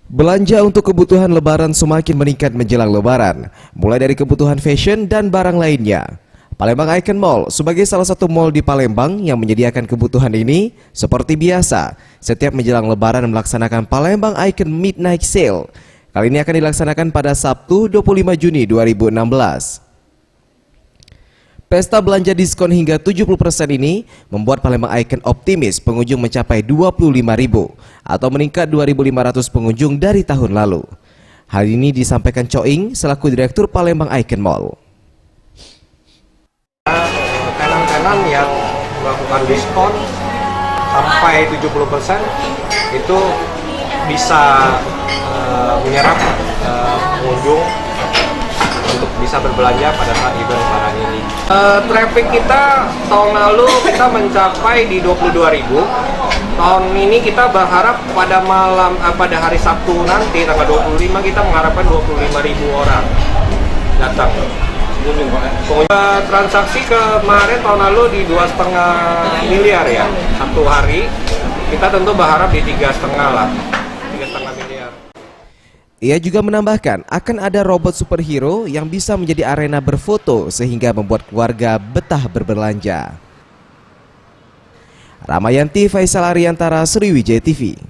Belanja untuk kebutuhan Lebaran semakin meningkat menjelang Lebaran, mulai dari kebutuhan fashion dan barang lainnya. Palembang Icon Mall sebagai salah satu mall di Palembang yang menyediakan kebutuhan ini, seperti biasa, setiap menjelang Lebaran melaksanakan Palembang Icon Midnight Sale. Kali ini akan dilaksanakan pada Sabtu 25 Juni 2016. Pesta belanja diskon hingga 70% ini membuat Palembang Icon optimis pengunjung mencapai 25.000 atau meningkat 2.500 pengunjung dari tahun lalu. Hal ini disampaikan Coing selaku Direktur Palembang Icon Mall. Tenan-tenan yang melakukan diskon sampai 70% itu bisa menyerap pengunjung untuk bisa berbelanja pada saat event Lebaran ini. Traffic kita tahun lalu kita mencapai di 22.000. Tahun ini kita berharap pada hari Sabtu nanti tanggal 25 kita mengharapkan 25.000 orang datang. Transaksi kemarin tahun lalu di 2,5 miliar ya satu hari. Kita tentu berharap di 3,5 lah, 3,5 miliar. Ia juga menambahkan akan ada robot superhero yang bisa menjadi arena berfoto sehingga membuat keluarga betah berbelanja. Ramayanti Faisal Ariantara, Sriwijaya TV.